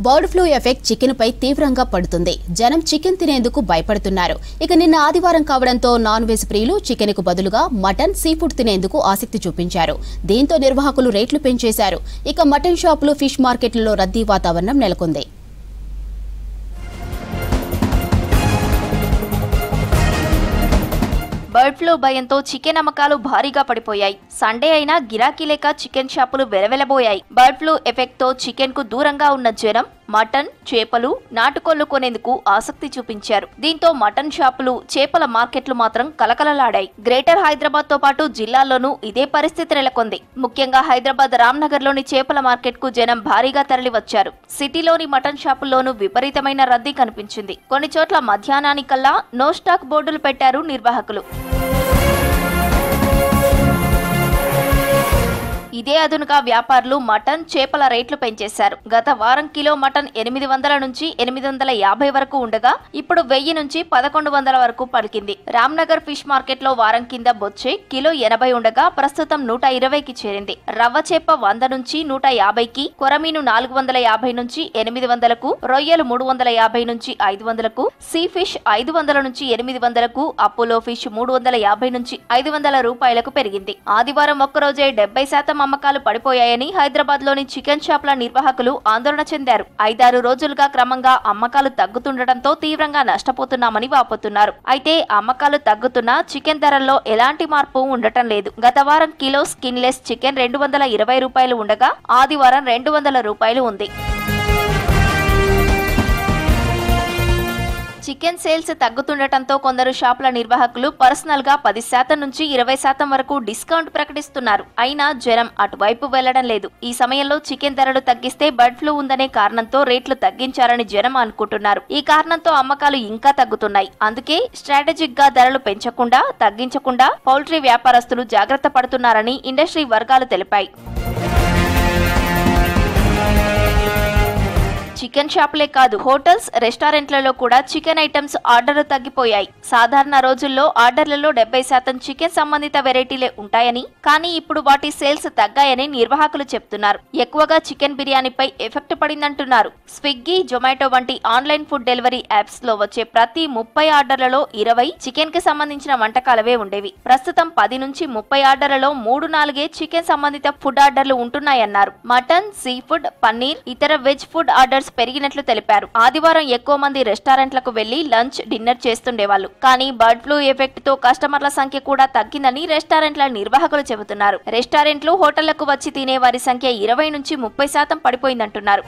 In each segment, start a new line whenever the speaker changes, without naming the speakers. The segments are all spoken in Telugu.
బర్డ్ ఫ్లూ ఎఫెక్ట్ చికెన్ పై తీవ్రంగా పడుతుంది. జనం చికెన్ తినేందుకు భయపడుతున్నారు. ఇక నిన్న ఆదివారం కావడంతో నాన్ వెజ్ ప్రియులు చికెన్ కు బదులుగా మటన్, సీ ఫుడ్ తినేందుకు ఆసక్తి చూపించారు. దీంతో నిర్వాహకులు రేట్లు పెంచేశారు. ఇక మటన్ షాపులు, ఫిష్ మార్కెట్లలో రద్దీ వాతావరణం నెలకొంది.
బర్డ్ ఫ్లూ భయంతో చికెన్ అమ్మకాలు భారీగా పడిపోయాయి. సండే అయినా గిరాకీ లేక చికెన్ షాపులు వెలవెలబోయాయి. బర్డ్ ఫ్లూ ఎఫెక్ట్ తో చికెన్ కు దూరంగా ఉన్న జనం మటన్, చేపలు, నాటుకోళ్లు కొనేందుకు ఆసక్తి చూపించారు. దీంతో మటన్ షాపులు, చేపల మార్కెట్లు మాత్రం కలకలలాడాయి. గ్రేటర్ హైదరాబాద్ తో పాటు జిల్లాల్లోనూ ఇదే పరిస్థితి నెలకొంది. ముఖ్యంగా హైదరాబాద్ రామ్నగర్ లోని చేపల మార్కెట్ కు జనం భారీగా తరలివచ్చారు. సిటీలోని మటన్ షాపుల్లోనూ విపరీతమైన రద్దీ కనిపించింది. కొన్ని చోట్ల మధ్యాహ్నానికల్లా నో స్టాక్ బోర్డులు పెట్టారు నిర్వాహకులు. ఇదే అదునుగా వ్యాపారులు మటన్, చేపల రేట్లు పెంచేశారు. గత వారం కిలో మటన్ 800 నుంచి 850 వరకు ఉండగా ఇప్పుడు 1000 నుంచి 1100 వరకు పలికింది. రామ్నగర్ ఫిష్ మార్కెట్ లో వారం కింద బొచ్చే కిలో 80 ఉండగా ప్రస్తుతం 120కి చేరింది. రవ్వ చేప 100 నుంచి 150కి, కొరమీను 450 నుంచి 800కు, రొయ్యలు 350 నుంచి 500కు, సీ ఫిష్ 500 నుంచి 800కు, అపోలో ఫిష్ 350 నుంచి 500 రూపాయలకు పెరిగింది. ఆదివారం ఒక్కరోజే 70% అమ్మకాలు పడిపోయాయని హైదరాబాద్ లోని చికెన్ షాపుల నిర్వాహకులు ఆందోళన చెందారు. 5-6 రోజులుగా క్రమంగా అమ్మకాలు తగ్గుతుండటంతో తీవ్రంగా నష్టపోతున్నామని వాపోతున్నారు. అయితే అమ్మకాలు తగ్గుతున్నా చికెన్ ధరల్లో ఎలాంటి మార్పు ఉండటం లేదు. గత వారం కిలో స్కిన్లెస్ చికెన్ 220 రూపాయలు ఉండగా ఆదివారం 200 రూపాయలు ఉంది. చికెన్ సేల్స్ తగ్గుతుండటంతో కొందరు షాపుల నిర్వాహకులు పర్సనల్ గా 10% నుంచి 20% వరకు డిస్కౌంట్ ప్రకటిస్తున్నారు. అయినా జనం అటువైపు వెళ్లడం లేదు. ఈ సమయంలో చికెన్ ధరలు తగ్గిస్తే బర్డ్ ఫ్లూ ఉందనే కారణంతో రేట్లు తగ్గించారని జనం అనుకుంటున్నారు. ఈ కారణంతో అమ్మకాలు ఇంకా తగ్గుతున్నాయి. అందుకే స్ట్రాటజిక్ గా ధరలు పెంచకుండా, తగ్గించకుండా పౌల్ట్రీ వ్యాపారస్తులు జాగ్రత్త పడుతున్నారని ఇండస్ట్రీ వర్గాలు తెలిపాయి. చికెన్ షాపులే కాదు, హోటల్స్, రెస్టారెంట్లలో కూడా చికెన్ ఐటమ్స్ ఆర్డర్లు తగ్గిపోయాయి. సాధారణ రోజుల్లో ఆర్డర్లలో 70% చికెన్ సంబంధిత వెరైటీలే ఉంటాయని, కానీ ఇప్పుడు వాటి సేల్స్ తగ్గాయని నిర్వాహకులు చెప్తున్నారు. ఎక్కువగా చికెన్ బిర్యానీపై ఎఫెక్ట్ పడిందంటున్నారు. స్విగ్గీ, జొమాటో వంటి ఆన్లైన్ ఫుడ్ డెలివరీ యాప్స్ లో వచ్చే ప్రతి 30 ఆర్డర్లలో 20 చికెన్ కి సంబంధించిన వంటకాలవే ఉండేవి. ప్రస్తుతం 10 నుంచి 30 ఆర్డర్లలో 3-4 చికెన్ సంబంధిత ఫుడ్ ఆర్డర్లు ఉంటున్నాయన్నారు. మటన్, సీ ఫుడ్, పన్నీర్, ఇతర వెజ్ ఫుడ్ ఆర్డర్స్ పెరిగినట్లు తెలిపారు. ఆదివారం ఎక్కువ మంది రెస్టారెంట్లకు వెళ్లి లంచ్, డిన్నర్ చేస్తుండేవాళ్లు. కానీ బర్డ్ ఫ్లూ ఎఫెక్ట్ తో కస్టమర్ల సంఖ్య కూడా తగ్గిందని రెస్టారెంట్ల నిర్వాహకులు చెబుతున్నారు. రెస్టారెంట్లు, హోటళ్లకు వచ్చి తినే వారి సంఖ్య 20 నుంచి 30% పడిపోయిందంటున్నారు.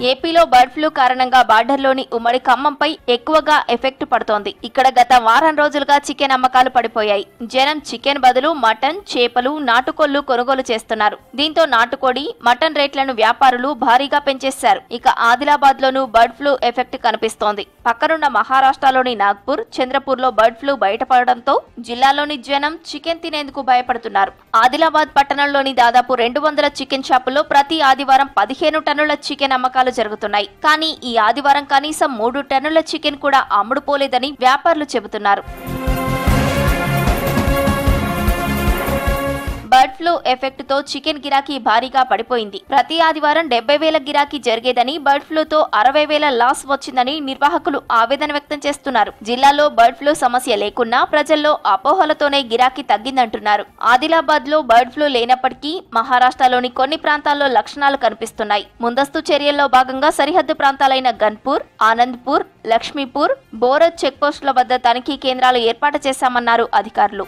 ఏపీలో బర్డ్ ఫ్లూ కారణంగా బార్డర్లోని ఉమ్మడి ఖమ్మంపై ఎక్కువగా ఎఫెక్ట్ పడుతోంది. ఇక్కడ గత వారం రోజులుగా చికెన్ అమ్మకాలు పడిపోయాయి. జనం చికెన్ బదులు మటన్, చేపలు, నాటుకోళ్లు కొనుగోలు చేస్తున్నారు. దీంతో నాటుకోడి, మటన్ రేట్లను వ్యాపారులు భారీగా పెంచేశారు. ఇక ఆదిలాబాద్ లోనూ బర్డ్ ఫ్లూ ఎఫెక్ట్ కనిపిస్తోంది. పక్కనున్న మహారాష్ట్రలోని నాగ్పూర్, చంద్రపూర్ లో బర్డ్ ఫ్లూ బయటపడడంతో జిల్లాలోని జనం చికెన్ తినేందుకు భయపడుతున్నారు. ఆదిలాబాద్ పట్టణంలోని దాదాపు 200 చికెన్ షాపుల్లో ప్రతి ఆదివారం 15 టన్నుల చికెన్ అమ్మకాలు జరుగుతున్నాయి. కానీ ఈ ఆదివారం కనీసం 3 టన్నుల చికెన్ కూడా అమ్ముడుపోలేదని వ్యాపారులు చెబుతున్నారు. బర్డ్ ఫ్లూ ఎఫెక్ట్ తో చికెన్ గిరాకీ భారీగా పడిపోయింది. ప్రతి ఆదివారం 70,000 గిరాకీ జరిగేదని, బర్డ్ ఫ్లూతో 60,000 లాస్ వచ్చిందని నిర్వాహకులు ఆవేదన వ్యక్తం చేస్తున్నారు. జిల్లాలో బర్డ్ ఫ్లూ సమస్య లేకున్నా ప్రజల్లో అపోహలతోనే గిరాకీ తగ్గిందంటున్నారు. ఆదిలాబాద్ లో బర్డ్ ఫ్లూ లేనప్పటికీ మహారాష్ట్రలోని కొన్ని ప్రాంతాల్లో లక్షణాలు కనిపిస్తున్నాయి. ముందస్తు చర్యల్లో భాగంగా సరిహద్దు ప్రాంతాలైన గన్పూర్, ఆనంద్పూర్, లక్ష్మీపూర్, బోరజ్ చెక్పోస్టుల వద్ద తనిఖీ కేంద్రాలు ఏర్పాటు చేశామన్నారు అధికారులు.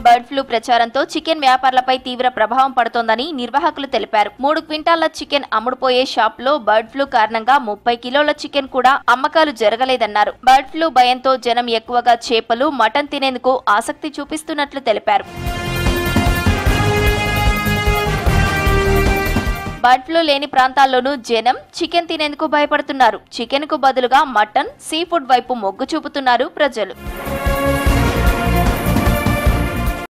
బర్డ్ ఫ్లూ ప్రచారంతో చికెన్ వ్యాపారులపై తీవ్ర ప్రభావం పడుతోందని నిర్వాహకులు తెలిపారు. 3 క్వింటాళ్ల చికెన్ అమ్ముడుపోయే షాప్ లో బర్డ్ ఫ్లూ కారణంగా 30 కిలోల చికెన్ కూడా అమ్మకాలు జరగలేదన్నారు. బర్డ్ ఫ్లూ భయంతో జనం ఎక్కువగా చేపలు, మటన్ తినేందుకు ఆసక్తి చూపిస్తున్నట్లు తెలిపారు. బర్డ్ ఫ్లూ లేని ప్రాంతాల్లోనూ జనం చికెన్ తినేందుకు భయపడుతున్నారు. చికెన్ కు బదులుగా మటన్, సీ ఫుడ్ వైపు మొగ్గు చూపుతున్నారు ప్రజలు.